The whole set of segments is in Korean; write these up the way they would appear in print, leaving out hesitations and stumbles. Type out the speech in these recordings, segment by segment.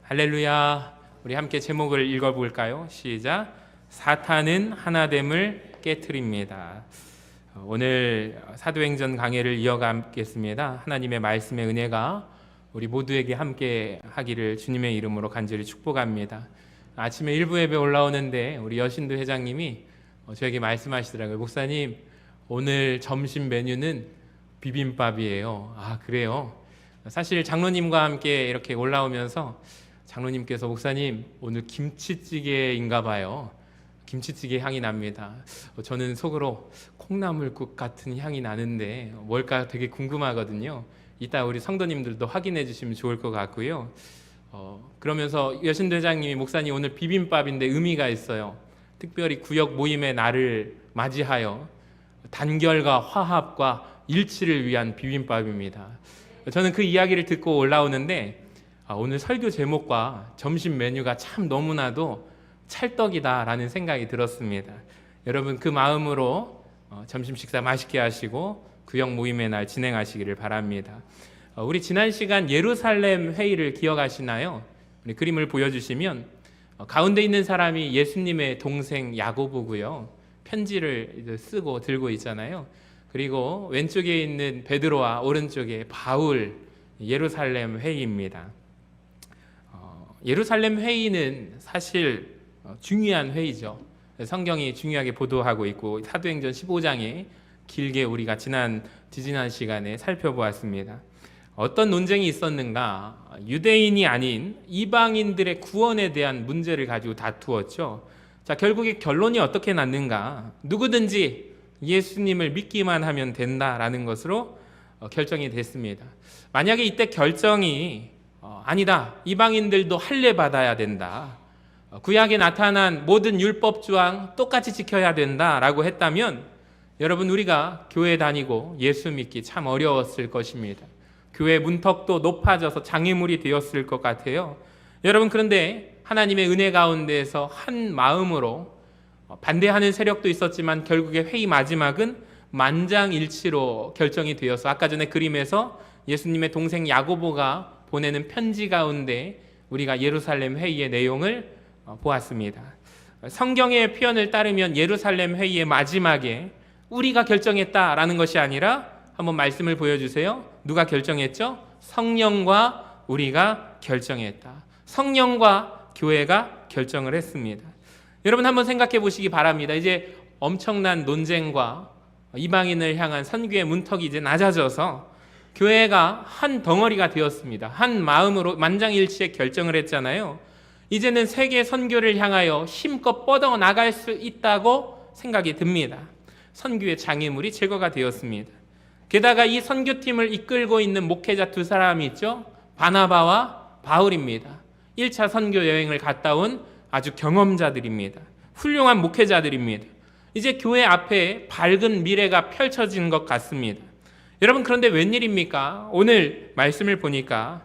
할렐루야. 우리 함께 제목을 읽어볼까요? 시작. 사탄은 하나됨을 깨트립니다. 오늘 사도행전 강해를 이어가겠습니다. 하나님의 말씀의 은혜가 우리 모두에게 함께 하기를 주님의 이름으로 간절히 축복합니다. 아침에 일부 예배 올라오는데 우리 여신도 회장님이 저에게 말씀하시더라고요. 목사님, 오늘 점심 메뉴는 비빔밥이에요. 아, 그래요? 사실 장로님과 함께 이렇게 올라오면서 장로님께서 목사님, 오늘 김치찌개인가 봐요. 김치찌개 향이 납니다. 저는 속으로 콩나물국 같은 향이 나는데 뭘까 되게 궁금하거든요. 이따 우리 성도님들도 확인해 주시면 좋을 것 같고요. 그러면서 여신도 회장님이 목사님, 오늘 비빔밥인데 의미가 있어요. 특별히 구역 모임의 날을 맞이하여 단결과 화합과 일치를 위한 비빔밥입니다. 저는 그 이야기를 듣고 올라오는데 오늘 설교 제목과 점심 메뉴가 참 너무나도 찰떡이다라는 생각이 들었습니다. 여러분, 그 마음으로 점심 식사 맛있게 하시고 구역 모임의 날 진행하시기를 바랍니다. 우리 지난 시간 예루살렘 회의를 기억하시나요? 우리 그림을 보여주시면 가운데 있는 사람이 예수님의 동생 야고보고요. 편지를 쓰고 들고 있잖아요. 그리고 왼쪽에 있는 베드로와 오른쪽에 바울, 예루살렘 회의입니다. 예루살렘 회의는 사실 중요한 회의죠. 성경이 중요하게 보도하고 있고 사도행전 15장에 길게 우리가 지지난 시간에 살펴보았습니다. 어떤 논쟁이 있었는가? 유대인이 아닌 이방인들의 구원에 대한 문제를 가지고 다투었죠. 자, 결국에 결론이 어떻게 났는가? 누구든지 예수님을 믿기만 하면 된다라는 것으로 결정이 됐습니다. 만약에 이때 결정이 아니다, 이방인들도 할례 받아야 된다, 구약에 나타난 모든 율법 조항 똑같이 지켜야 된다라고 했다면 여러분, 우리가 교회 다니고 예수 믿기 참 어려웠을 것입니다. 교회 문턱도 높아져서 장애물이 되었을 것 같아요. 여러분, 그런데 하나님의 은혜 가운데에서 한 마음으로 반대하는 세력도 있었지만 결국에 회의 마지막은 만장일치로 결정이 되어서 아까 전에 그림에서 예수님의 동생 야고보가 보내는 편지 가운데 우리가 예루살렘 회의의 내용을 보았습니다. 성경의 표현을 따르면 예루살렘 회의의 마지막에 우리가 결정했다라는 것이 아니라 한번 말씀을 보여주세요. 누가 결정했죠? 성령과 우리가 결정했다. 성령과 교회가 결정을 했습니다. 여러분, 한번 생각해 보시기 바랍니다. 이제 엄청난 논쟁과 이방인을 향한 선교의 문턱이 이제 낮아져서 교회가 한 덩어리가 되었습니다. 한 마음으로 만장일치의 결정을 했잖아요. 이제는 세계 선교를 향하여 힘껏 뻗어 나갈 수 있다고 생각이 듭니다. 선교의 장애물이 제거가 되었습니다. 게다가 이 선교팀을 이끌고 있는 목회자 두 사람이 있죠. 바나바와 바울입니다. 1차 선교 여행을 갔다 온 아주 경험자들입니다. 훌륭한 목회자들입니다. 이제 교회 앞에 밝은 미래가 펼쳐진 것 같습니다. 여러분, 그런데 웬일입니까? 오늘 말씀을 보니까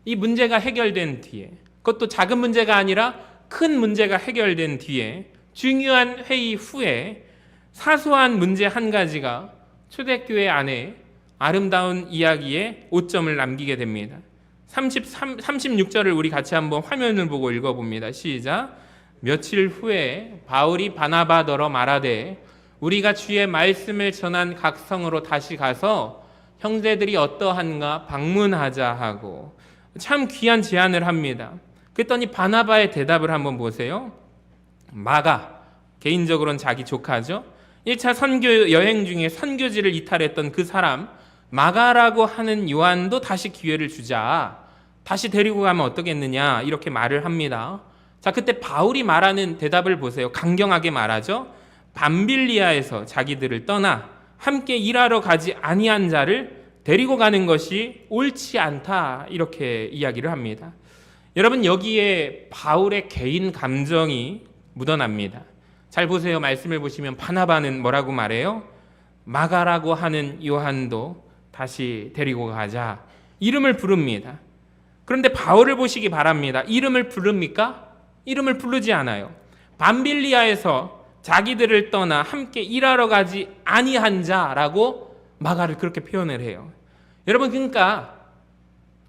이 문제가 해결된 뒤에, 그것도 작은 문제가 아니라 큰 문제가 해결된 뒤에, 중요한 회의 후에 사소한 문제 한 가지가 초대교회 안에 아름다운 이야기에 오점을 남기게 됩니다. 36절을 우리 같이 한번 화면을 보고 읽어봅니다. 시작. 며칠 후에 바울이 바나바더러 말하되 우리가 주의 말씀을 전한 각 성으로 다시 가서 형제들이 어떠한가 방문하자 하고, 참 귀한 제안을 합니다. 그랬더니 바나바의 대답을 한번 보세요. 마가, 개인적으로는 자기 조카죠. 1차 선교 여행 중에 선교지를 이탈했던 그 사람 마가라고 하는 요한도 다시 기회를 주자, 다시 데리고 가면 어떻겠느냐, 이렇게 말을 합니다. 자, 그때 바울이 말하는 대답을 보세요. 강경하게 말하죠. 밤빌리아에서 자기들을 떠나 함께 일하러 가지 아니한 자를 데리고 가는 것이 옳지 않다, 이렇게 이야기를 합니다. 여러분, 여기에 바울의 개인 감정이 묻어납니다. 잘 보세요. 말씀을 보시면 바나바는 뭐라고 말해요? 마가라고 하는 요한도 다시 데리고 가자, 이름을 부릅니다. 그런데 바울을 보시기 바랍니다. 이름을 부릅니까? 이름을 부르지 않아요. 밤빌리아에서 자기들을 떠나 함께 일하러 가지 아니한 자라고 마가를 그렇게 표현을 해요. 여러분, 그러니까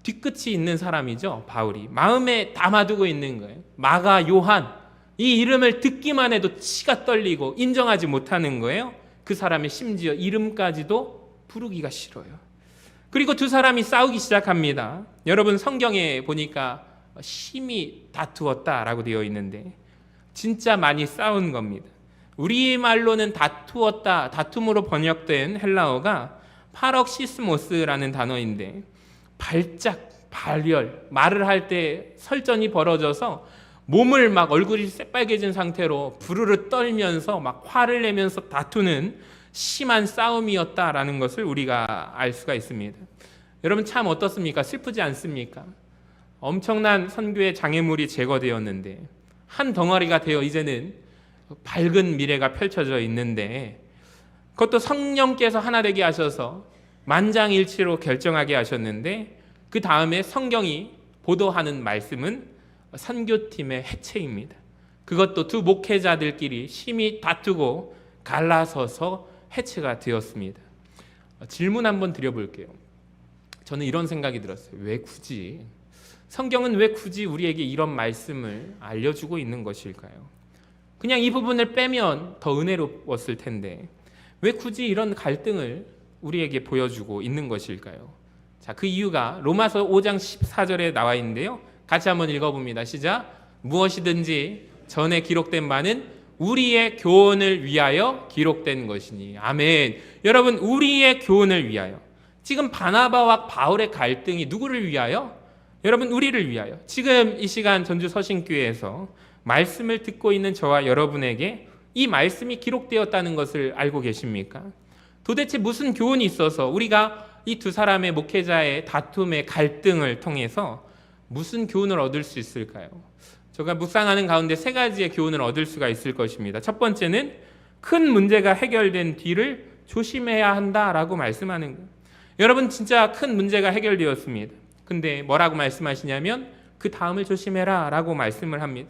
뒤끝이 있는 사람이죠. 바울이 마음에 담아두고 있는 거예요. 마가, 요한, 이 이름을 듣기만 해도 치가 떨리고 인정하지 못하는 거예요. 그 사람의 심지어 이름까지도 부르기가 싫어요. 그리고 두 사람이 싸우기 시작합니다. 여러분 성경에 보니까 심히 다투었다라고 되어 있는데 진짜 많이 싸운 겁니다. 우리말로는 다투었다, 다툼으로 번역된 헬라어가 파럭시스모스라는 단어인데 발작, 발열, 말을 할 때 설전이 벌어져서 몸을 막 얼굴이 새빨개진 상태로 부르르 떨면서 막 화를 내면서 다투는 심한 싸움이었다라는 것을 우리가 알 수가 있습니다. 여러분 참 어떻습니까? 슬프지 않습니까? 엄청난 선교의 장애물이 제거되었는데 한 덩어리가 되어 이제는 밝은 미래가 펼쳐져 있는데 그것도 성령께서 하나 되게 하셔서 만장일치로 결정하게 하셨는데 그 다음에 성경이 보도하는 말씀은 선교팀의 해체입니다. 그것도 두 목회자들끼리 심히 다투고 갈라서서 해체가 되었습니다. 질문 한번 드려볼게요. 저는 이런 생각이 들었어요. 왜 굳이? 성경은 왜 굳이 우리에게 이런 말씀을 알려주고 있는 것일까요? 그냥 이 부분을 빼면 더 은혜로웠을 텐데 왜 굳이 이런 갈등을 우리에게 보여주고 있는 것일까요? 자, 그 이유가 로마서 5장 14절에 나와 있는데요. 같이 한번 읽어봅니다. 시작. 무엇이든지 전에 기록된 바는 우리의 교훈을 위하여 기록된 것이니. 아멘. 여러분, 우리의 교훈을 위하여. 지금 바나바와 바울의 갈등이 누구를 위하여? 여러분, 우리를 위하여. 지금 이 시간 전주 서신교회에서 말씀을 듣고 있는 저와 여러분에게 이 말씀이 기록되었다는 것을 알고 계십니까? 도대체 무슨 교훈이 있어서 우리가 이 두 사람의 목회자의 다툼의 갈등을 통해서 무슨 교훈을 얻을 수 있을까요? 제가 묵상하는 가운데 세 가지의 교훈을 얻을 수가 있을 것입니다. 첫 번째는 큰 문제가 해결된 뒤를 조심해야 한다라고 말씀하는 거예요. 여러분 진짜 큰 문제가 해결되었습니다. 근데 뭐라고 말씀하시냐면 그 다음을 조심해라 라고 말씀을 합니다.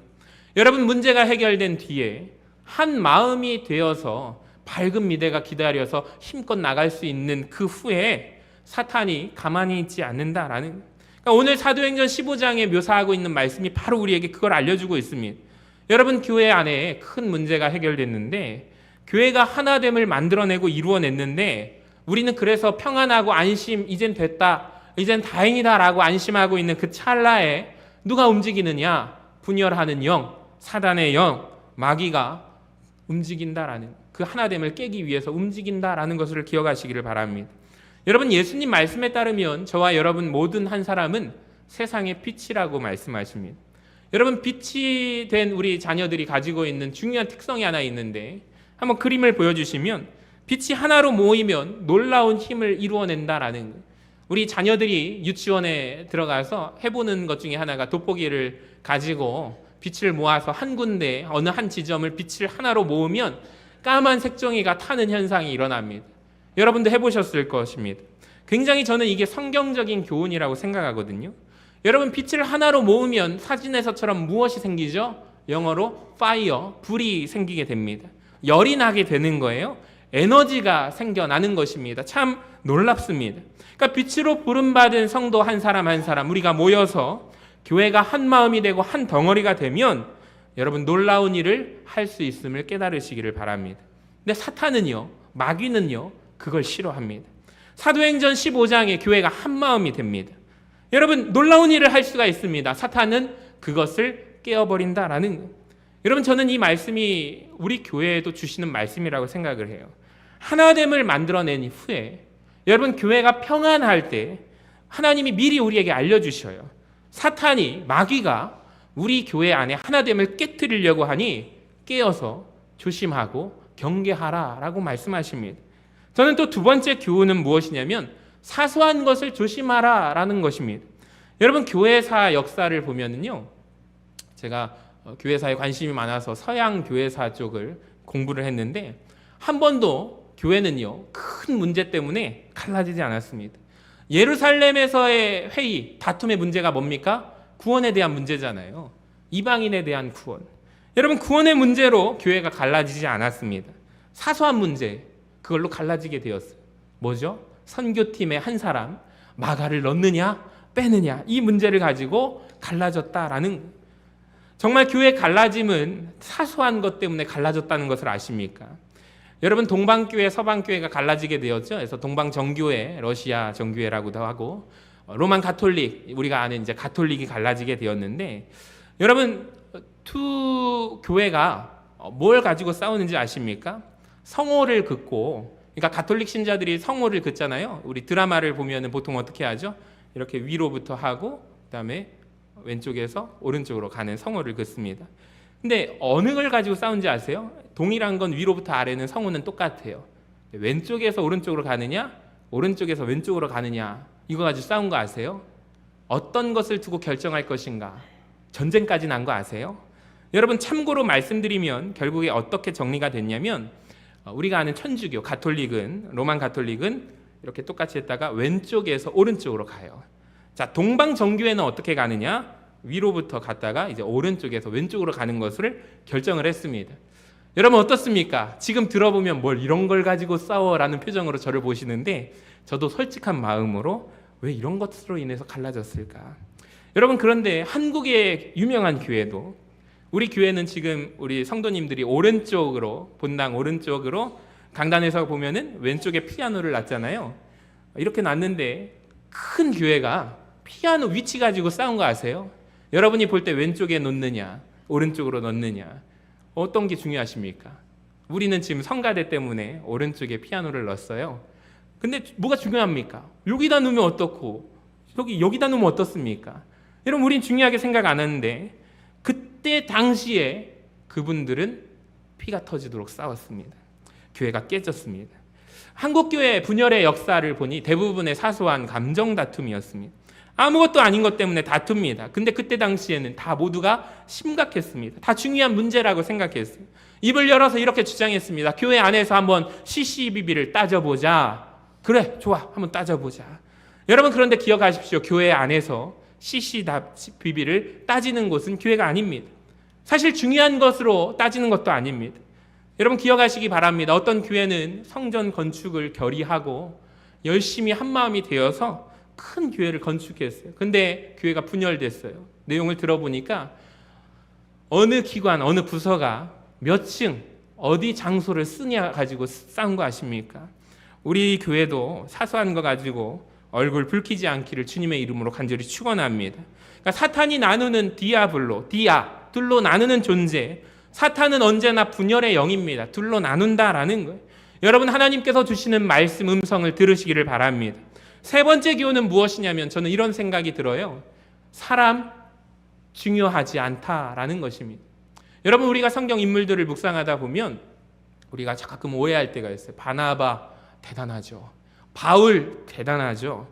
여러분 문제가 해결된 뒤에 한 마음이 되어서 밝은 미래가 기다려서 힘껏 나갈 수 있는 그 후에 사탄이 가만히 있지 않는다라는, 그러니까 오늘 사도행전 15장에 묘사하고 있는 말씀이 바로 우리에게 그걸 알려주고 있습니다. 여러분 교회 안에 큰 문제가 해결됐는데 교회가 하나됨을 만들어내고 이루어냈는데 우리는 그래서 평안하고 안심, 이젠 됐다, 이젠 다행이다 라고 안심하고 있는 그 찰나에 누가 움직이느냐? 분열하는 영, 사단의 영, 마귀가 움직인다라는, 그 하나됨을 깨기 위해서 움직인다라는 것을 기억하시기를 바랍니다. 여러분 예수님 말씀에 따르면 저와 여러분 모든 한 사람은 세상의 빛이라고 말씀하십니다. 여러분 빛이 된 우리 자녀들이 가지고 있는 중요한 특성이 하나 있는데 한번 그림을 보여주시면 빛이 하나로 모이면 놀라운 힘을 이루어낸다라는 거예요. 우리 자녀들이 유치원에 들어가서 해보는 것 중에 하나가 돋보기를 가지고 빛을 모아서 한 군데 어느 한 지점을 빛을 하나로 모으면 까만 색종이가 타는 현상이 일어납니다. 여러분도 해보셨을 것입니다. 굉장히 저는 이게 성경적인 교훈이라고 생각하거든요. 여러분 빛을 하나로 모으면 사진에서처럼 무엇이 생기죠? 영어로 fire, 불이 생기게 됩니다. 열이 나게 되는 거예요. 에너지가 생겨나는 것입니다. 참 놀랍습니다. 그러니까 빛으로 부름받은 성도 한 사람 한 사람 우리가 모여서 교회가 한 마음이 되고 한 덩어리가 되면 여러분 놀라운 일을 할 수 있음을 깨달으시기를 바랍니다. 근데 사탄은요, 마귀는요, 그걸 싫어합니다. 사도행전 15장에 교회가 한 마음이 됩니다. 여러분 놀라운 일을 할 수가 있습니다. 사탄은 그것을 깨어버린다라는 거예요. 여러분 저는 이 말씀이 우리 교회에도 주시는 말씀이라고 생각을 해요. 하나됨을 만들어낸 후에 여러분 교회가 평안할 때 하나님이 미리 우리에게 알려주셔요. 사탄이, 마귀가 우리 교회 안에 하나됨을 깨트리려고 하니 깨어서 조심하고 경계하라 라고 말씀하십니다. 저는 또 두 번째 교훈은 무엇이냐면 사소한 것을 조심하라 라는 것입니다. 여러분 교회사 역사를 보면은요, 제가 교회사에 관심이 많아서 서양 교회사 쪽을 공부를 했는데 한 번도 교회는요 큰 문제 때문에 갈라지지 않았습니다. 예루살렘에서의 회의, 다툼의 문제가 뭡니까? 구원에 대한 문제잖아요. 이방인에 대한 구원. 여러분 구원의 문제로 교회가 갈라지지 않았습니다. 사소한 문제, 그걸로 갈라지게 되었어요. 뭐죠? 선교팀의 한 사람, 마가를 넣느냐 빼느냐, 이 문제를 가지고 갈라졌다라는. 정말 교회 갈라짐은 사소한 것 때문에 갈라졌다는 것을 아십니까? 여러분, 동방교회, 서방교회가 갈라지게 되었죠. 그래서 동방정교회, 러시아 정교회라고도 하고, 로만 가톨릭, 우리가 아는 이제 가톨릭이 갈라지게 되었는데, 여러분, 두 교회가 뭘 가지고 싸우는지 아십니까? 성호를 긋고, 그러니까 가톨릭 신자들이 성호를 긋잖아요. 우리 드라마를 보면 보통 어떻게 하죠? 이렇게 위로부터 하고, 그다음에 왼쪽에서 오른쪽으로 가는 성호를 긋습니다. 근데 어느 걸 가지고 싸운지 아세요? 동일한 건 위로부터 아래는 성호는 똑같아요. 왼쪽에서 오른쪽으로 가느냐, 오른쪽에서 왼쪽으로 가느냐, 이거 가지고 싸운 거 아세요? 어떤 것을 두고 결정할 것인가? 전쟁까지 난 거 아세요? 여러분, 참고로 말씀드리면 결국에 어떻게 정리가 됐냐면, 우리가 아는 천주교, 가톨릭은, 로만 가톨릭은 이렇게 똑같이 했다가 왼쪽에서 오른쪽으로 가요. 자, 동방 정교회는 어떻게 가느냐? 위로부터 갔다가 이제 오른쪽에서 왼쪽으로 가는 것을 결정을 했습니다. 여러분, 어떻습니까? 지금 들어보면 뭘 이런 걸 가지고 싸워라는 표정으로 저를 보시는데, 저도 솔직한 마음으로 왜 이런 것으로 인해서 갈라졌을까? 여러분, 그런데 한국의 유명한 교회도, 우리 교회는 지금 우리 성도님들이 오른쪽으로, 본당 오른쪽으로, 강단에서 보면은 왼쪽에 피아노를 놨잖아요. 이렇게 놨는데 큰 교회가 피아노 위치 가지고 싸운 거 아세요? 여러분이 볼 때 왼쪽에 놓느냐, 오른쪽으로 놓느냐, 어떤 게 중요하십니까? 우리는 지금 성가대 때문에 오른쪽에 피아노를 넣었어요. 근데 뭐가 중요합니까? 여기다 놓으면 어떻고, 여기다 놓으면 어떻습니까? 여러분, 우린 중요하게 생각 안 하는데, 그때 당시에 그분들은 피가 터지도록 싸웠습니다. 교회가 깨졌습니다. 한국교회 분열의 역사를 보니 대부분의 사소한 감정 다툼이었습니다. 아무것도 아닌 것 때문에 다툽니다. 근데 그때 당시에는 다 모두가 심각했습니다. 다 중요한 문제라고 생각했어요. 입을 열어서 이렇게 주장했습니다. 교회 안에서 한번 CCBB를 따져보자. 그래, 좋아, 한번 따져보자. 여러분, 그런데 기억하십시오. 교회 안에서 CCBB를 따지는 곳은 교회가 아닙니다. 사실 중요한 것으로 따지는 것도 아닙니다. 여러분, 기억하시기 바랍니다. 어떤 교회는 성전 건축을 결의하고 열심히 한마음이 되어서 큰 교회를 건축했어요. 근데 교회가 분열됐어요. 내용을 들어보니까 어느 기관, 어느 부서가 몇 층, 어디 장소를 쓰냐 가지고 싸운 거 아십니까? 우리 교회도 사소한 거 가지고 얼굴 붉히지 않기를 주님의 이름으로 간절히 축원합니다. 그러니까 사탄이 나누는 둘로 나누는 존재. 사탄은 언제나 분열의 영입니다. 둘로 나눈다라는 거예요. 여러분, 하나님께서 주시는 말씀 음성을 들으시기를 바랍니다. 세 번째 교훈은 무엇이냐면, 저는 이런 생각이 들어요. 사람 중요하지 않다라는 것입니다. 여러분, 우리가 성경 인물들을 묵상하다 보면 우리가 가끔 오해할 때가 있어요. 바나바 대단하죠. 바울 대단하죠.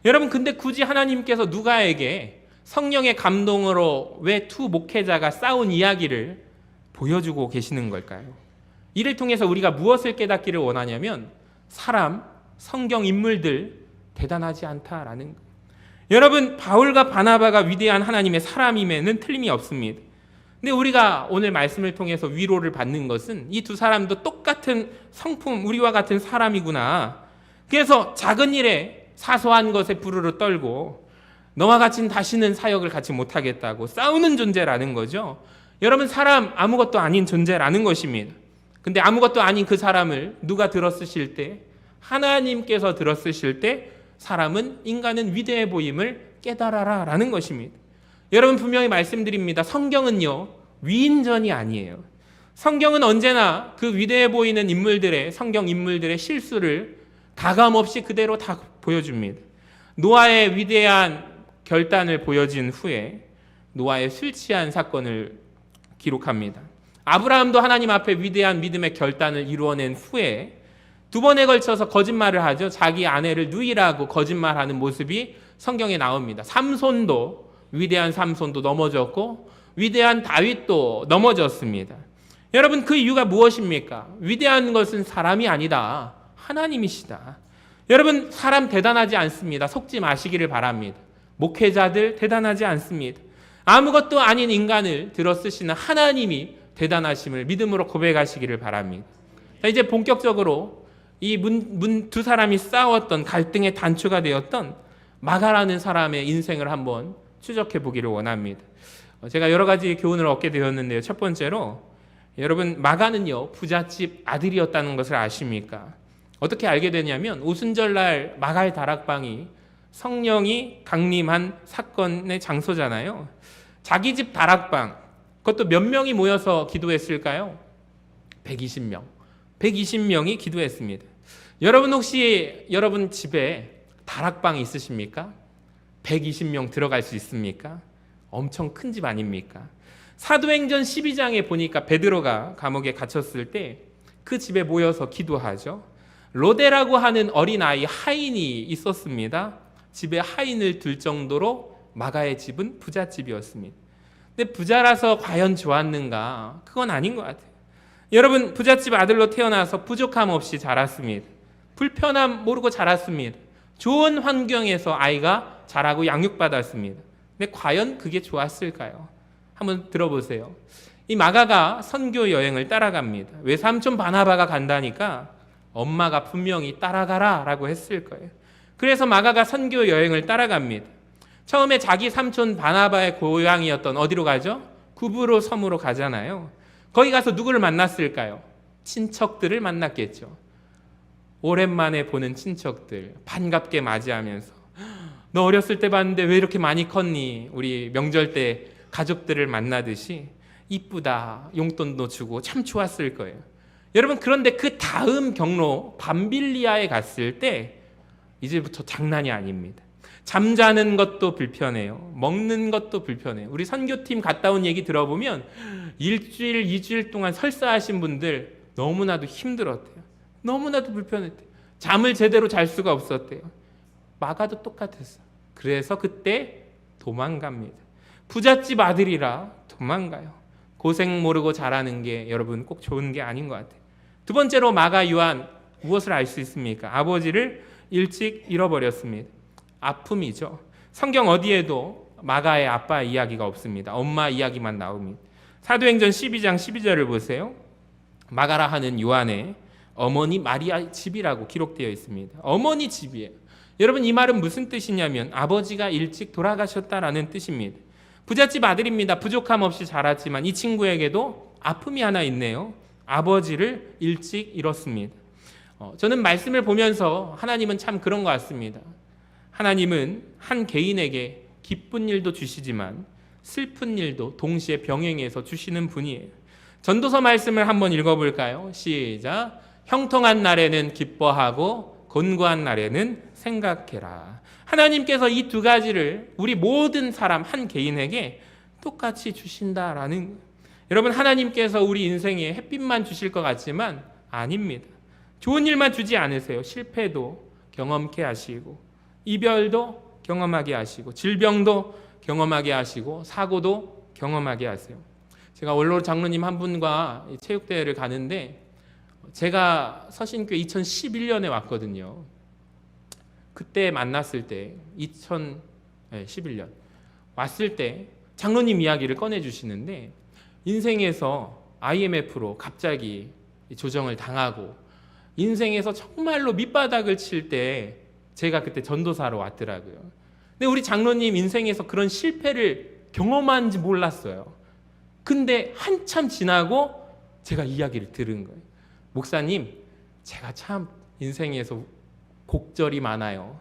여러분, 근데 굳이 하나님께서 누가에게 성령의 감동으로 왜 두 목회자가 싸운 이야기를 보여주고 계시는 걸까요? 이를 통해서 우리가 무엇을 깨닫기를 원하냐면, 사람, 성경 인물들 대단하지 않다라는 거예요. 여러분, 바울과 바나바가 위대한 하나님의 사람임에는 틀림이 없습니다. 근데 우리가 오늘 말씀을 통해서 위로를 받는 것은 이 두 사람도 똑같은 성품, 우리와 같은 사람이구나. 그래서 작은 일에, 사소한 것에 부르르 떨고 너와 같이는 다시는 사역을 같이 못하겠다고 싸우는 존재라는 거죠. 여러분, 사람 아무것도 아닌 존재라는 것입니다. 근데 아무것도 아닌 그 사람을 누가 들어쓰실 때, 하나님께서 들어쓰실 때, 사람은, 인간은 위대해 보임을 깨달아라 라는 것입니다. 여러분, 분명히 말씀드립니다. 성경은요, 위인전이 아니에요. 성경은 언제나 그 위대해 보이는 인물들의, 성경 인물들의 실수를 가감없이 그대로 다 보여줍니다. 노아의 위대한 결단을 보여진 후에 노아의 술 취한 사건을 기록합니다. 아브라함도 하나님 앞에 위대한 믿음의 결단을 이루어낸 후에 두 번에 걸쳐서 거짓말을 하죠. 자기 아내를 누이라고 거짓말하는 모습이 성경에 나옵니다. 삼손도, 위대한 삼손도 넘어졌고 위대한 다윗도 넘어졌습니다. 여러분, 그 이유가 무엇입니까? 위대한 것은 사람이 아니다. 하나님이시다. 여러분, 사람 대단하지 않습니다. 속지 마시기를 바랍니다. 목회자들 대단하지 않습니다. 아무것도 아닌 인간을 들어쓰시는 하나님이 대단하심을 믿음으로 고백하시기를 바랍니다. 자, 이제 본격적으로 이 두 사람이 싸웠던 갈등의 단초가 되었던 마가라는 사람의 인생을 한번 추적해 보기를 원합니다. 제가 여러 가지 교훈을 얻게 되었는데요. 첫 번째로 여러분, 마가는요 부잣집 아들이었다는 것을 아십니까? 어떻게 알게 되냐면 오순절날 마가의 다락방이 성령이 강림한 사건의 장소잖아요. 자기 집 다락방, 그것도 몇 명이 모여서 기도했을까요? 120명. 120명이 기도했습니다. 여러분, 혹시 여러분 집에 다락방이 있으십니까? 120명 들어갈 수 있습니까? 엄청 큰 집 아닙니까? 사도행전 12장에 보니까 베드로가 감옥에 갇혔을 때 그 집에 모여서 기도하죠. 로데라고 하는 어린아이 하인이 있었습니다. 집에 하인을 둘 정도로 마가의 집은 부잣집이었습니다. 근데 부자라서 과연 좋았는가? 그건 아닌 것 같아요. 여러분, 부잣집 아들로 태어나서 부족함 없이 자랐습니다. 불편함 모르고 자랐습니다. 좋은 환경에서 아이가 자라고 양육받았습니다. 근데 과연 그게 좋았을까요? 한번 들어보세요. 이 마가가 선교 여행을 따라갑니다. 외삼촌 바나바가 간다니까 엄마가 분명히 따라가라 라고 했을 거예요. 그래서 마가가 선교 여행을 따라갑니다. 처음에 자기 삼촌 바나바의 고향이었던 어디로 가죠? 구브로 섬으로 가잖아요. 거기 가서 누구를 만났을까요? 친척들을 만났겠죠. 오랜만에 보는 친척들 반갑게 맞이하면서 너 어렸을 때 봤는데 왜 이렇게 많이 컸니? 우리 명절 때 가족들을 만나듯이 이쁘다, 용돈도 주고 참 좋았을 거예요. 여러분, 그런데 그 다음 경로 밤빌리아에 갔을 때 이제부터 장난이 아닙니다. 잠자는 것도 불편해요. 먹는 것도 불편해요. 우리 선교팀 갔다 온 얘기 들어보면 일주일, 2주일 동안 설사하신 분들 너무나도 힘들었대요. 너무나도 불편했대요. 잠을 제대로 잘 수가 없었대요. 마가도 똑같았어요. 그래서 그때 도망갑니다. 부잣집 아들이라 도망가요. 고생 모르고 자라는 게 여러분 꼭 좋은 게 아닌 것 같아요. 두 번째로 마가 요한 무엇을 알 수 있습니까? 아버지를 일찍 잃어버렸습니다. 아픔이죠. 성경 어디에도 마가의 아빠 이야기가 없습니다. 엄마 이야기만 나옵니다. 사도행전 12장 12절을 보세요. 마가라 하는 요한의 어머니 마리아 집이라고 기록되어 있습니다. 어머니 집이에요. 여러분, 이 말은 무슨 뜻이냐면 아버지가 일찍 돌아가셨다라는 뜻입니다. 부잣집 아들입니다. 부족함 없이 자랐지만 이 친구에게도 아픔이 하나 있네요. 아버지를 일찍 잃었습니다. 저는 말씀을 보면서 하나님은 참 그런 것 같습니다. 하나님은 한 개인에게 기쁜 일도 주시지만 슬픈 일도 동시에 병행해서 주시는 분이에요. 전도서 말씀을 한번 읽어볼까요? 시작. 형통한 날에는 기뻐하고 곤고한 날에는 생각해라. 하나님께서 이 두 가지를 우리 모든 사람 한 개인에게 똑같이 주신다라는, 여러분, 하나님께서 우리 인생에 햇빛만 주실 것 같지만 아닙니다. 좋은 일만 주지 않으세요. 실패도 경험케 하시고 이별도 경험하게 하시고 질병도 경험하게 하시고 사고도 경험하게 하세요. 제가 원로 장로님 한 분과 체육대회를 가는데 제가 서신교회 2011년에 왔거든요. 그때 만났을 때 2011년 왔을 때 장로님 이야기를 꺼내주시는데 인생에서 IMF로 갑자기 조정을 당하고 인생에서 정말로 밑바닥을 칠 때 제가 그때 전도사로 왔더라고요. 근데 우리 장로님 인생에서 그런 실패를 경험한지 몰랐어요. 근데 한참 지나고 제가 이야기를 들은 거예요. 목사님, 제가 참 인생에서 곡절이 많아요.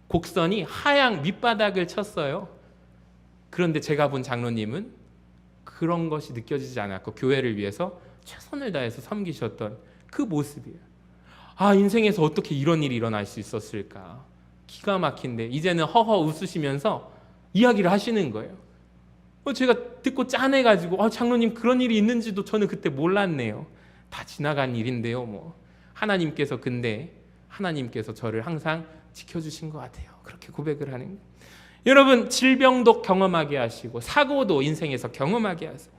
곡선이 하향 밑바닥을 쳤어요. 그런데 제가 본 장로님은 그런 것이 느껴지지 않았고 교회를 위해서 최선을 다해서 섬기셨던 그 모습이에요. 아, 인생에서 어떻게 이런 일이 일어날 수 있었을까? 기가 막힌데 이제는 허허 웃으시면서 이야기를 하시는 거예요. 제가 듣고 짠해가지고 장로님 그런 일이 있는지도 저는 그때 몰랐네요. 다 지나간 일인데요. 하나님께서 저를 항상 지켜주신 것 같아요. 그렇게 고백을 하는 거예요. 여러분, 질병도 경험하게 하시고 사고도 인생에서 경험하게 하세요.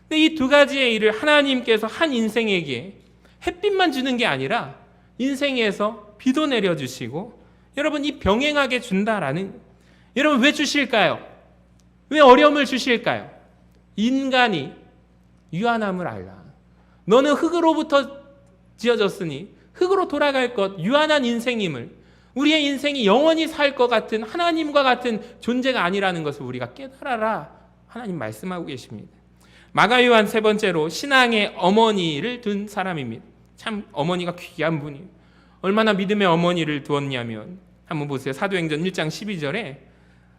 근데 이 두 가지의 일을 하나님께서 한 인생에게 햇빛만 주는 게 아니라 인생에서 비도 내려주시고 여러분 이 병행하게 준다라는, 여러분 왜 주실까요? 왜 어려움을 주실까요? 인간이 유한함을 알라. 너는 흙으로부터 지어졌으니 흙으로 돌아갈 것, 유한한 인생임을, 우리의 인생이 영원히 살 것 같은 하나님과 같은 존재가 아니라는 것을 우리가 깨달아라. 하나님 말씀하고 계십니다. 마가 요한 세 번째로 신앙의 어머니를 둔 사람입니다. 참 어머니가 귀한 분이에요. 얼마나 믿음의 어머니를 두었냐면 한번 보세요. 사도행전 1장 12절에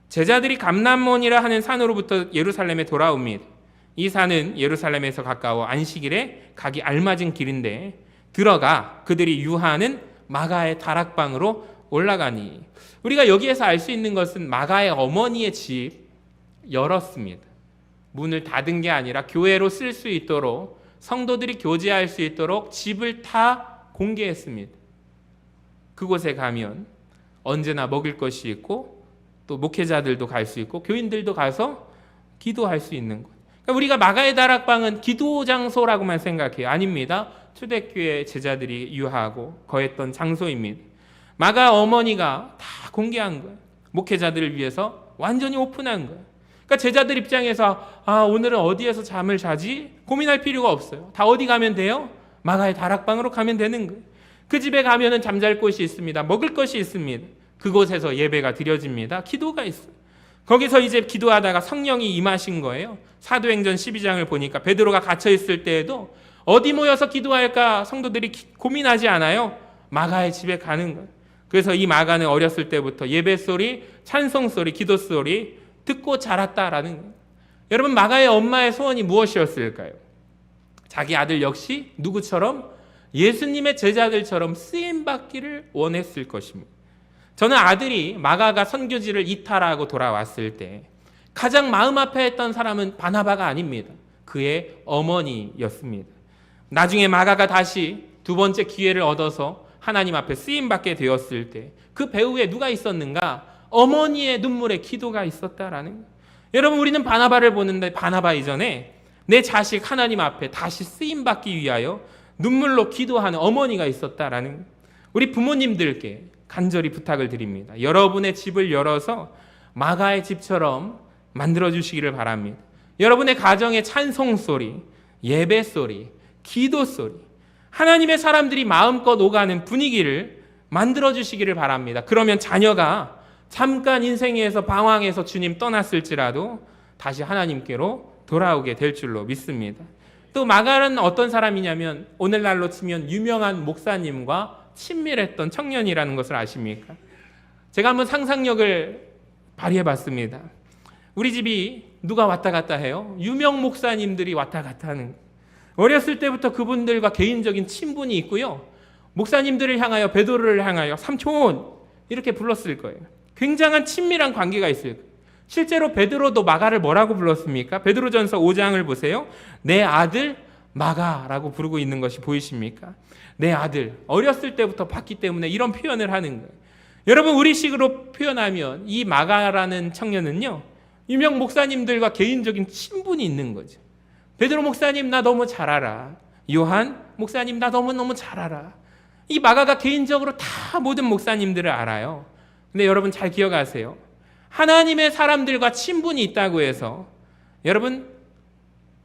제자들이 감람몬이라 하는 산으로부터 예루살렘에 돌아옵니다. 이 산은 예루살렘에서 가까워 안식일에 가기 알맞은 길인데 들어가 그들이 유하는 마가의 다락방으로 올라가니, 우리가 여기에서 알 수 있는 것은 마가의 어머니의 집 열었습니다. 문을 닫은 게 아니라 교회로 쓸 수 있도록, 성도들이 교제할 수 있도록 집을 다 공개했습니다. 그곳에 가면 언제나 먹을 것이 있고 또 목회자들도 갈 수 있고 교인들도 가서 기도할 수 있는 것. 그러니까 우리가 마가의 다락방은 기도 장소라고만 생각해요. 아닙니다. 초대교회 제자들이 유하고 거했던 장소입니다. 마가 어머니가 다 공개한 거예요. 목회자들을 위해서 완전히 오픈한 거예요. 그러니까 제자들 입장에서 오늘은 어디에서 잠을 자지? 고민할 필요가 없어요. 다 어디 가면 돼요? 마가의 다락방으로 가면 되는 거예요. 그 집에 가면은 잠잘 곳이 있습니다. 먹을 것이 있습니다. 그곳에서 예배가 드려집니다. 기도가 있어요. 거기서 이제 기도하다가 성령이 임하신 거예요. 사도행전 12장을 보니까 베드로가 갇혀 있을 때에도 어디 모여서 기도할까 성도들이 고민하지 않아요. 마가의 집에 가는 거예요. 그래서 이 마가는 어렸을 때부터 예배 소리, 찬송 소리, 기도 소리 듣고 자랐다라는 거예요. 여러분, 마가의 엄마의 소원이 무엇이었을까요? 자기 아들 역시 누구처럼? 예수님의 제자들처럼 쓰임받기를 원했을 것입니다. 저는 아들이 마가가 선교지를 이탈하고 돌아왔을 때 가장 마음 아파했던 사람은 바나바가 아닙니다. 그의 어머니였습니다. 나중에 마가가 다시 두 번째 기회를 얻어서 하나님 앞에 쓰임받게 되었을 때 그 배후에 누가 있었는가? 어머니의 눈물의 기도가 있었다라는 거예요. 여러분, 우리는 바나바를 보는데 바나바 이전에 내 자식 하나님 앞에 다시 쓰임받기 위하여 눈물로 기도하는 어머니가 있었다라는 거예요. 우리 부모님들께 간절히 부탁을 드립니다. 여러분의 집을 열어서 마가의 집처럼 만들어주시기를 바랍니다. 여러분의 가정의 찬송 소리, 예배 소리, 기도 소리, 하나님의 사람들이 마음껏 오가는 분위기를 만들어주시기를 바랍니다. 그러면 자녀가 잠깐 인생에서 방황해서 주님 떠났을지라도 다시 하나님께로 돌아오게 될 줄로 믿습니다. 또 마가는 어떤 사람이냐면 오늘날로 치면 유명한 목사님과 친밀했던 청년이라는 것을 아십니까? 제가 한번 상상력을 발휘해봤습니다. 우리 집이 누가 왔다 갔다 해요? 유명 목사님들이 왔다 갔다 하는 거예요. 어렸을 때부터 그분들과 개인적인 친분이 있고요. 목사님들을 향하여, 베드로를 향하여 삼촌 이렇게 불렀을 거예요. 굉장한 친밀한 관계가 있어요. 실제로 베드로도 마가를 뭐라고 불렀습니까? 베드로전서 5장을 보세요. 내 아들 마가라고 부르고 있는 것이 보이십니까? 내 아들. 어렸을 때부터 봤기 때문에 이런 표현을 하는 거예요. 여러분, 우리식으로 표현하면 이 마가라는 청년은요, 유명 목사님들과 개인적인 친분이 있는 거죠. 베드로 목사님 나 너무 잘 알아. 요한 목사님 나 너무너무 잘 알아. 이 마가가 개인적으로 다 모든 목사님들을 알아요. 근데 여러분 잘 기억하세요. 하나님의 사람들과 친분이 있다고 해서 여러분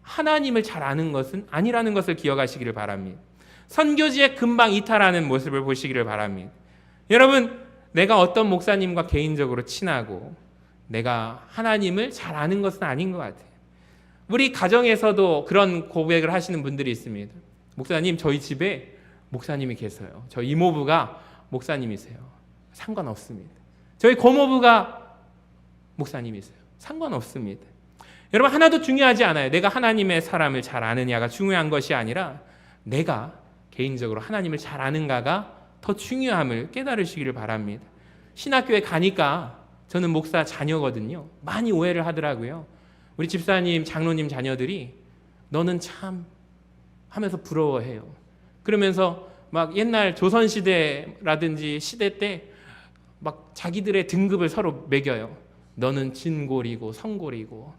하나님을 잘 아는 것은 아니라는 것을 기억하시기를 바랍니다. 선교지에 금방 이탈하는 모습을 보시기를 바랍니다. 여러분, 내가 어떤 목사님과 개인적으로 친하고 내가 하나님을 잘 아는 것은 아닌 것 같아요. 우리 가정에서도 그런 고백을 하시는 분들이 있습니다. 목사님, 저희 집에 목사님이 계세요. 저희 이모부가 목사님이세요. 상관없습니다. 저희 고모부가 목사님이세요. 상관없습니다. 여러분, 하나도 중요하지 않아요. 내가 하나님의 사람을 잘 아느냐가 중요한 것이 아니라 내가 개인적으로 하나님을 잘 아는가가 더 중요함을 깨달으시기를 바랍니다. 신학교에 가니까 저는 목사 자녀거든요. 많이 오해를 하더라고요. 우리 집사님, 장로님 자녀들이 너는 참 하면서 부러워해요. 그러면서 막 옛날 조선시대라든지 시대 때 막 자기들의 등급을 서로 매겨요. 너는 진골이고 성골이고.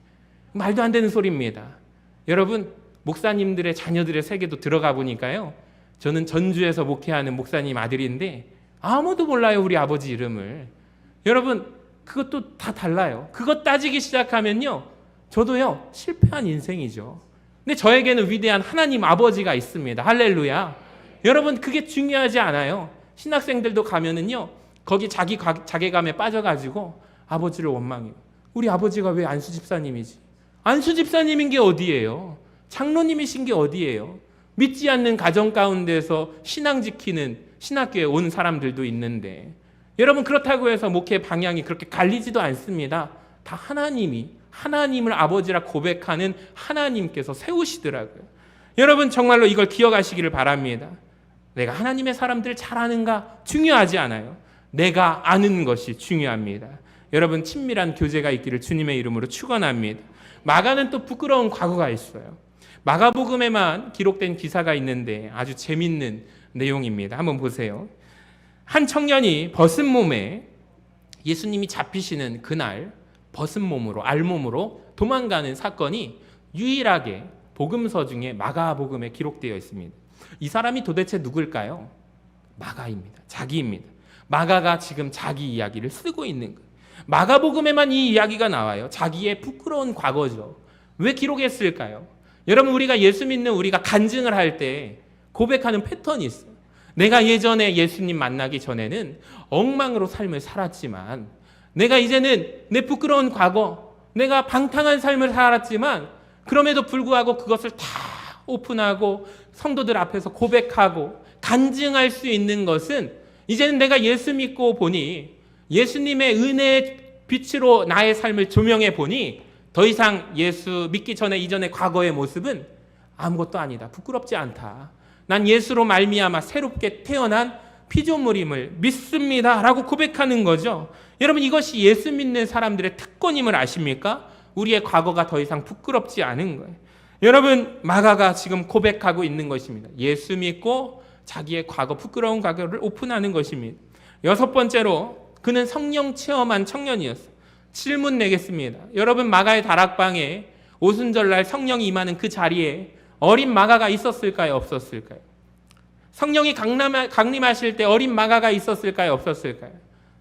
말도 안 되는 소리입니다. 여러분, 목사님들의 자녀들의 세계도 들어가 보니까요. 저는 전주에서 목회하는 목사님 아들인데 아무도 몰라요, 우리 아버지 이름을. 여러분, 그것도 다 달라요. 그것 따지기 시작하면요. 저도요, 실패한 인생이죠. 근데 저에게는 위대한 하나님 아버지가 있습니다. 할렐루야. 여러분, 그게 중요하지 않아요. 신학생들도 가면은요, 거기 자괴감에 빠져가지고 아버지를 원망해요. 우리 아버지가 왜 안수 집사님이지? 안수 집사님인 게 어디예요? 장로님이신 게 어디예요? 믿지 않는 가정 가운데서 신앙 지키는 신학교에 온 사람들도 있는데, 여러분 그렇다고 해서 목회 방향이 그렇게 갈리지도 않습니다. 다 하나님을 아버지라 고백하는 하나님께서 세우시더라고요. 여러분 정말로 이걸 기억하시기를 바랍니다. 내가 하나님의 사람들을 잘 아는가? 중요하지 않아요. 내가 아는 것이 중요합니다. 여러분 친밀한 교제가 있기를 주님의 이름으로 축원합니다. 마가는 또 부끄러운 과거가 있어요. 마가복음에만 기록된 기사가 있는데 아주 재밌는 내용입니다. 한번 보세요. 한 청년이 벗은 몸에 예수님이 잡히시는 그날 벗은 몸으로, 알몸으로 도망가는 사건이 유일하게 복음서 중에 마가복음에 기록되어 있습니다. 이 사람이 도대체 누굴까요? 마가입니다. 자기입니다. 마가가 지금 자기 이야기를 쓰고 있는 거예요. 마가복음에만 이 이야기가 나와요. 자기의 부끄러운 과거죠. 왜 기록했을까요? 여러분 우리가 예수 믿는 우리가 간증을 할 때 고백하는 패턴이 있어요. 내가 예전에 예수님 만나기 전에는 엉망으로 삶을 살았지만, 내가 이제는 내 부끄러운 과거, 내가 방탕한 삶을 살았지만 그럼에도 불구하고 그것을 다 오픈하고 성도들 앞에서 고백하고 간증할 수 있는 것은, 이제는 내가 예수 믿고 보니, 예수님의 은혜의 빛으로 나의 삶을 조명해 보니 더 이상 예수 믿기 전에 이전의 과거의 모습은 아무것도 아니다. 부끄럽지 않다. 난 예수로 말미암아 새롭게 태어난 피조물임을 믿습니다 라고 고백하는 거죠. 여러분 이것이 예수 믿는 사람들의 특권임을 아십니까? 우리의 과거가 더 이상 부끄럽지 않은 거예요. 여러분 마가가 지금 고백하고 있는 것입니다. 예수 믿고 자기의 과거, 부끄러운 과거를 오픈하는 것입니다. 여섯 번째로 그는 성령 체험한 청년이었어요. 질문 내겠습니다. 여러분 마가의 다락방에 오순절날 성령이 임하는 그 자리에 어린 마가가 있었을까요? 없었을까요? 성령이 강림하실 때 어린 마가가 있었을까요? 없었을까요?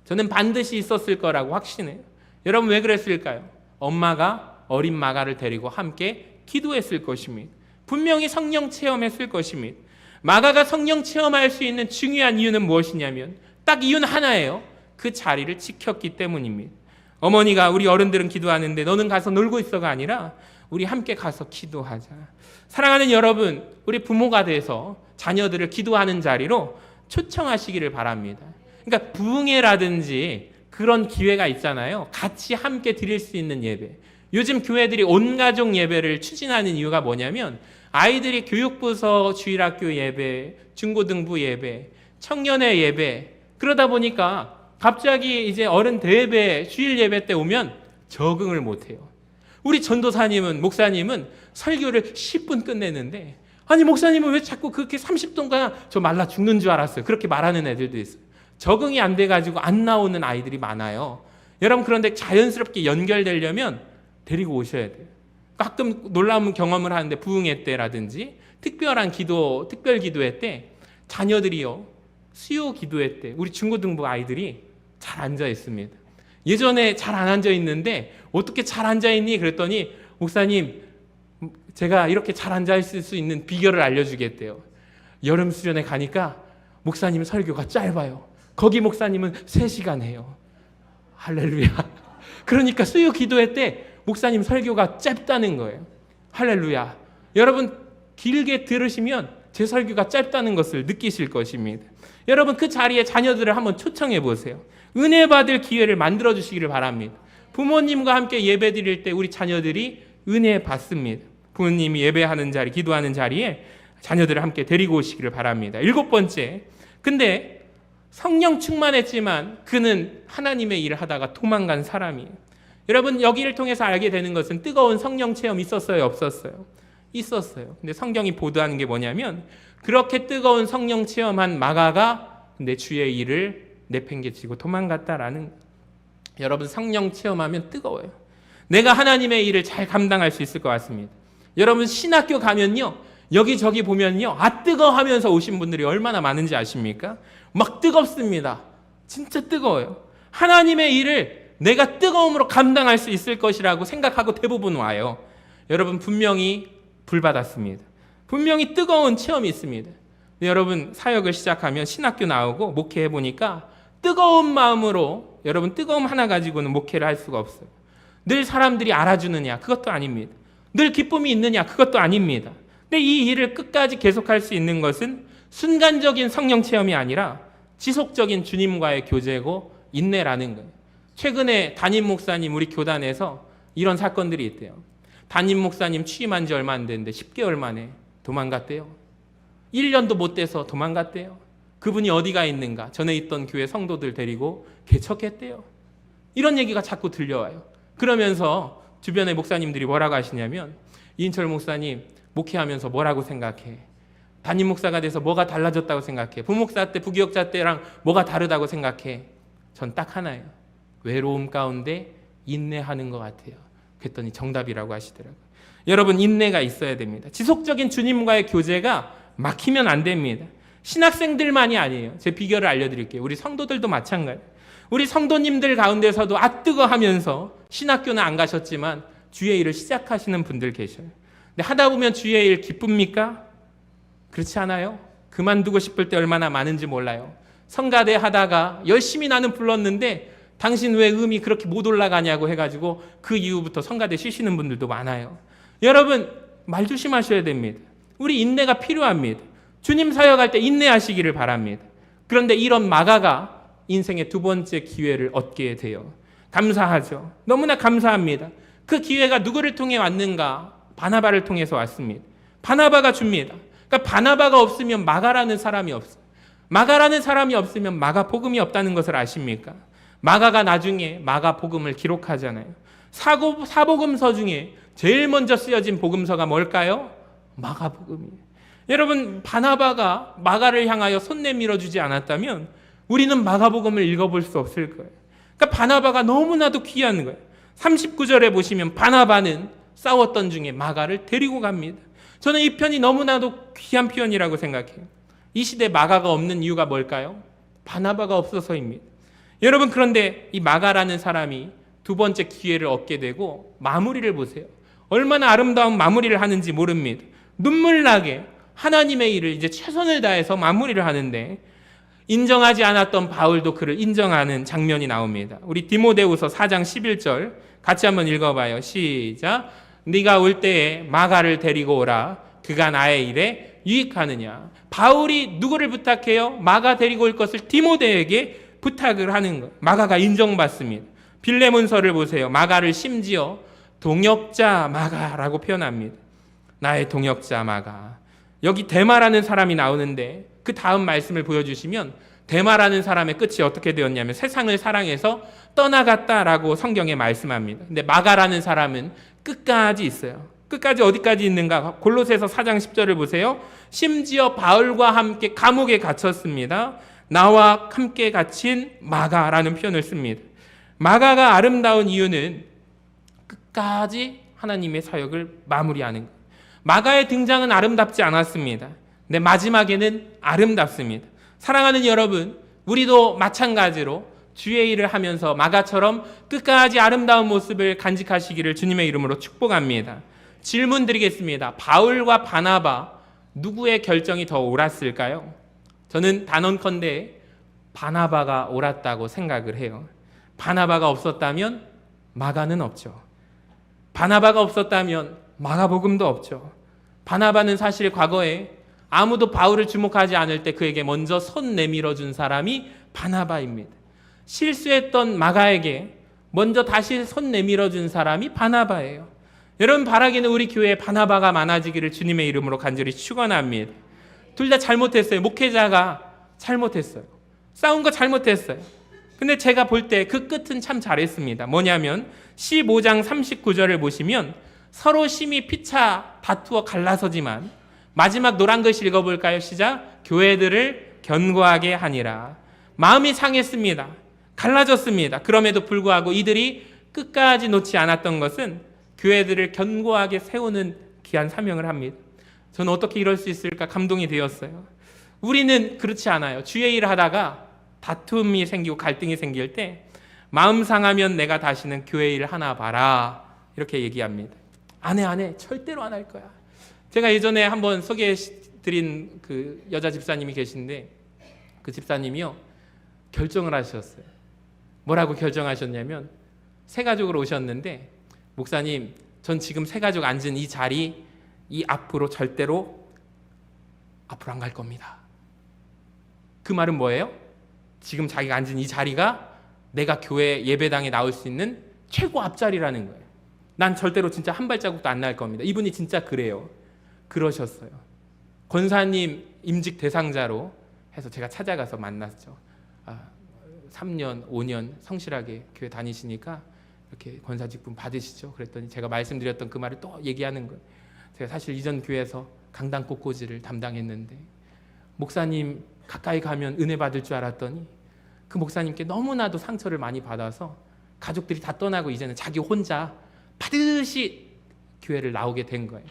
저는 반드시 있었을 거라고 확신해요. 여러분 왜 그랬을까요? 엄마가 어린 마가를 데리고 함께 기도했을 것입니다. 분명히 성령 체험했을 것입니다. 마가가 성령 체험할 수 있는 중요한 이유는 무엇이냐면 딱 이유는 하나예요. 그 자리를 지켰기 때문입니다. 어머니가 우리 어른들은 기도하는데 너는 가서 놀고 있어가 아니라 우리 함께 가서 기도하자. 사랑하는 여러분, 우리 부모가 돼서 자녀들을 기도하는 자리로 초청하시기를 바랍니다. 그러니까 부흥회라든지 그런 기회가 있잖아요. 같이 함께 드릴 수 있는 예배. 요즘 교회들이 온가족 예배를 추진하는 이유가 뭐냐면 아이들이 교육부서 주일학교 예배, 중고등부 예배, 청년회 예배, 그러다 보니까 갑자기 이제 어른 대예배, 주일 예배 때 오면 적응을 못해요. 우리 전도사님은, 목사님은 설교를 10분 끝내는데, 아니 목사님은 왜 자꾸 그렇게 30분간 저 말라 죽는 줄 알았어요. 그렇게 말하는 애들도 있어요. 적응이 안 돼가지고 안 나오는 아이들이 많아요. 여러분 그런데 자연스럽게 연결되려면 데리고 오셔야 돼요. 가끔 놀라운 경험을 하는데 부흥회 때라든지 특별한 기도, 특별 기도회 때 자녀들이요, 수요 기도회 때 우리 중고등부 아이들이 잘 앉아 있습니다. 예전에 잘 안 앉아 있는데 어떻게 잘 앉아 있니? 그랬더니 목사님 제가 이렇게 잘 앉아 있을 수 있는 비결을 알려주겠대요. 여름 수련회 가니까 목사님 설교가 짧아요. 거기 목사님은 3시간 해요. 할렐루야. 그러니까 수요 기도회 때 목사님 설교가 짧다는 거예요. 할렐루야. 여러분 길게 들으시면 제 설교가 짧다는 것을 느끼실 것입니다. 여러분 그 자리에 자녀들을 한번 초청해 보세요. 은혜 받을 기회를 만들어 주시기를 바랍니다. 부모님과 함께 예배 드릴 때 우리 자녀들이 은혜 받습니다. 부모님이 예배하는 자리, 기도하는 자리에 자녀들을 함께 데리고 오시기를 바랍니다. 7번째, 근데 성령 충만했지만 그는 하나님의 일을 하다가 도망간 사람이에요. 여러분 여기를 통해서 알게 되는 것은 뜨거운 성령 체험 있었어요? 없었어요? 있었어요. 근데 성경이 보도하는 게 뭐냐면 그렇게 뜨거운 성령 체험한 마가가 근데 주의 일을 내팽개치고 도망갔다라는. 여러분 성령 체험하면 뜨거워요. 내가 하나님의 일을 잘 감당할 수 있을 것 같습니다. 여러분 신학교 가면요 여기저기 보면요 아 뜨거 하면서 오신 분들이 얼마나 많은지 아십니까? 막 뜨겁습니다. 진짜 뜨거워요. 하나님의 일을 내가 뜨거움으로 감당할 수 있을 것이라고 생각하고 대부분 와요. 여러분 분명히 불받았습니다. 분명히 뜨거운 체험이 있습니다. 여러분 사역을 시작하면 신학교 나오고 목회해 보니까 뜨거운 마음으로, 여러분 뜨거움 하나 가지고는 목회를 할 수가 없어요. 늘 사람들이 알아주느냐? 그것도 아닙니다. 늘 기쁨이 있느냐? 그것도 아닙니다. 근데 이 일을 끝까지 계속할 수 있는 것은 순간적인 성령 체험이 아니라 지속적인 주님과의 교제고 인내라는 거예요. 최근에 담임 목사님 우리 교단에서 이런 사건들이 있대요. 담임 목사님 취임한 지 얼마 안 됐는데 10개월 만에 도망갔대요. 1년도 못 돼서 도망갔대요. 그분이 어디가 있는가? 전에 있던 교회 성도들 데리고 개척했대요. 이런 얘기가 자꾸 들려와요. 그러면서 주변의 목사님들이 뭐라고 하시냐면, 이인철 목사님 목회하면서 뭐라고 생각해? 담임 목사가 돼서 뭐가 달라졌다고 생각해? 부목사 때, 부기역자 때랑 뭐가 다르다고 생각해? 전 딱 하나예요. 외로움 가운데 인내하는 것 같아요. 그랬더니 정답이라고 하시더라고요. 여러분, 인내가 있어야 됩니다. 지속적인 주님과의 교제가 막히면 안 됩니다. 신학생들만이 아니에요. 제 비결을 알려드릴게요. 우리 성도들도 마찬가지예요. 우리 성도님들 가운데서도 뜨거 하면서 신학교는 안 가셨지만 주의 일을 시작하시는 분들 계셔요. 근데 하다 보면 주의 일 기쁩니까? 그렇지 않아요? 그만두고 싶을 때 얼마나 많은지 몰라요. 성가대 하다가 열심히 나는 불렀는데 당신 왜 음이 그렇게 못 올라가냐고 해가지고 그 이후부터 성가대 쉬시는 분들도 많아요. 여러분, 말 조심하셔야 됩니다. 우리 인내가 필요합니다. 주님 사역할 때 인내하시기를 바랍니다. 그런데 이런 마가가 인생의 두 번째 기회를 얻게 돼요. 감사하죠. 너무나 감사합니다. 그 기회가 누구를 통해 왔는가? 바나바를 통해서 왔습니다. 바나바가 줍니다. 그러니까 바나바가 없으면 마가라는 사람이 없어요. 마가라는 사람이 없으면 마가복음이 없다는 것을 아십니까? 마가가 나중에 마가복음을 기록하잖아요. 사복음서 중에 제일 먼저 쓰여진 복음서가 뭘까요? 마가복음이에요. 여러분, 바나바가 마가를 향하여 손 내밀어 주지 않았다면 우리는 마가복음을 읽어볼 수 없을 거예요. 그러니까 바나바가 너무나도 귀한 거예요. 39절에 보시면 바나바는 싸웠던 중에 마가를 데리고 갑니다. 저는 이 편이 너무나도 귀한 표현이라고 생각해요. 이 시대에 마가가 없는 이유가 뭘까요? 바나바가 없어서입니다. 여러분, 그런데 이 마가라는 사람이 두 번째 기회를 얻게 되고 마무리를 보세요. 얼마나 아름다운 마무리를 하는지 모릅니다. 눈물 나게 하나님의 일을 이제 최선을 다해서 마무리를 하는데, 인정하지 않았던 바울도 그를 인정하는 장면이 나옵니다. 우리 디모데후서 4장 11절 같이 한번 읽어봐요. 시작. 네가 올 때에 마가를 데리고 오라. 그가 나의 일에 유익하느냐. 바울이 누구를 부탁해요? 마가 데리고 올 것을 디모데에게 부탁을 하는 것. 마가가 인정받습니다. 빌레몬서를 보세요. 마가를 심지어 동역자 마가라고 표현합니다. 나의 동역자 마가. 여기 데마라는 사람이 나오는데 그 다음 말씀을 보여주시면 데마라는 사람의 끝이 어떻게 되었냐면 세상을 사랑해서 떠나갔다라고 성경에 말씀합니다. 근데 마가라는 사람은 끝까지 있어요. 끝까지 어디까지 있는가? 골로새서 4장 10절을 보세요. 심지어 바울과 함께 감옥에 갇혔습니다. 나와 함께 갇힌 마가라는 표현을 씁니다. 마가가 아름다운 이유는 끝까지 하나님의 사역을 마무리하는 것. 마가의 등장은 아름답지 않았습니다. 근데 마지막에는 아름답습니다. 사랑하는 여러분, 우리도 마찬가지로 주의 일을 하면서 마가처럼 끝까지 아름다운 모습을 간직하시기를 주님의 이름으로 축복합니다. 질문 드리겠습니다. 바울과 바나바, 누구의 결정이 더 옳았을까요? 저는 단언컨대 바나바가 옳았다고 생각을 해요. 바나바가 없었다면 마가는 없죠. 바나바가 없었다면 마가복음도 없죠. 바나바는 사실 과거에 아무도 바울을 주목하지 않을 때 그에게 먼저 손 내밀어 준 사람이 바나바입니다. 실수했던 마가에게 먼저 다시 손 내밀어 준 사람이 바나바예요. 여러분, 바라기는 우리 교회에 바나바가 많아지기를 주님의 이름으로 간절히 축원합니다. 둘 다 잘못했어요. 목회자가 잘못했어요. 싸운 거 잘못했어요. 근데 제가 볼 때 그 끝은 참 잘했습니다. 뭐냐면 15장 39절을 보시면 서로 심히 피차 다투어 갈라서지만 마지막 노란 글씨 읽어볼까요? 시작. 교회들을 견고하게 하니라. 마음이 상했습니다. 갈라졌습니다. 그럼에도 불구하고 이들이 끝까지 놓지 않았던 것은 교회들을 견고하게 세우는 귀한 사명을 합니다. 저는 어떻게 이럴 수 있을까 감동이 되었어요. 우리는 그렇지 않아요. 주의 일을 하다가 다툼이 생기고 갈등이 생길 때 마음 상하면 내가 다시는 교회 일 하나 봐라 이렇게 얘기합니다. 안 해. 절대로 안 할 거야. 제가 예전에 한번 소개해드린 그 여자 집사님이 계신데 그 집사님이요, 결정을 하셨어요. 뭐라고 결정하셨냐면 새 가족으로 오셨는데 목사님, 전 지금 새 가족 앉은 이 자리 이 앞으로 절대로 앞으로 안 갈 겁니다. 그 말은 뭐예요? 지금 자기가 앉은 이 자리가 내가 교회 예배당에 나올 수 있는 최고 앞자리라는 거예요. 난 절대로 진짜 한 발자국도 안 날 겁니다. 이분이 진짜 그래요. 그러셨어요. 권사님 임직 대상자로 해서 제가 찾아가서 만났죠. 3년, 5년 성실하게 교회 다니시니까 이렇게 권사 직분 받으시죠. 그랬더니 제가 말씀드렸던 그 말을 또 얘기하는 거예요. 제가 사실 이전 교회에서 강당 꽃꽂이를 담당했는데 목사님 가까이 가면 은혜 받을 줄 알았더니 그 목사님께 너무나도 상처를 많이 받아서 가족들이 다 떠나고 이제는 자기 혼자 반드시 교회를 나오게 된 거예요.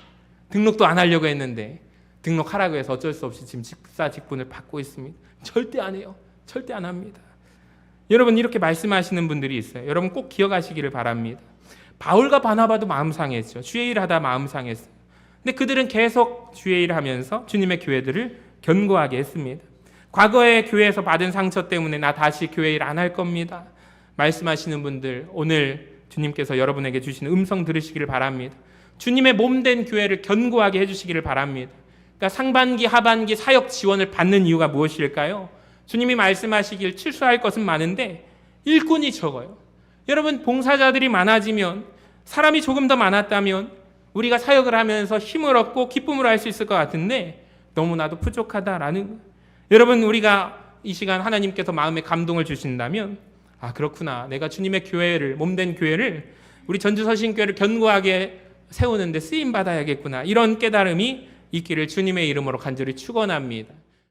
등록도 안 하려고 했는데 등록하라고 해서 어쩔 수 없이 지금 집사 직분을 받고 있습니다. 절대 안 해요. 절대 안 합니다. 여러분, 이렇게 말씀하시는 분들이 있어요. 여러분 꼭 기억하시기를 바랍니다. 바울과 바나바도 마음 상했죠. 주의 일 하다 마음 상했어요. 근데 그들은 계속 주의 일을 하면서 주님의 교회들을 견고하게 했습니다. 과거에 교회에서 받은 상처 때문에 나 다시 교회 일 안 할 겁니다 말씀하시는 분들, 오늘 주님께서 여러분에게 주시는 음성 들으시기를 바랍니다. 주님의 몸된 교회를 견고하게 해주시기를 바랍니다. 그러니까 상반기 하반기 사역 지원을 받는 이유가 무엇일까요? 주님이 말씀하시길 출소할 것은 많은데 일꾼이 적어요. 여러분, 봉사자들이 많아지면, 사람이 조금 더 많았다면 우리가 사역을 하면서 힘을 얻고 기쁨을 할 수 있을 것 같은데 너무나도 부족하다라는 거예요. 여러분, 우리가 이 시간 하나님께서 마음에 감동을 주신다면 그렇구나, 내가 주님의 교회를, 몸된 교회를, 우리 전주서신교회를 견고하게 세우는데 쓰임 받아야겠구나, 이런 깨달음이 있기를 주님의 이름으로 간절히 축원합니다.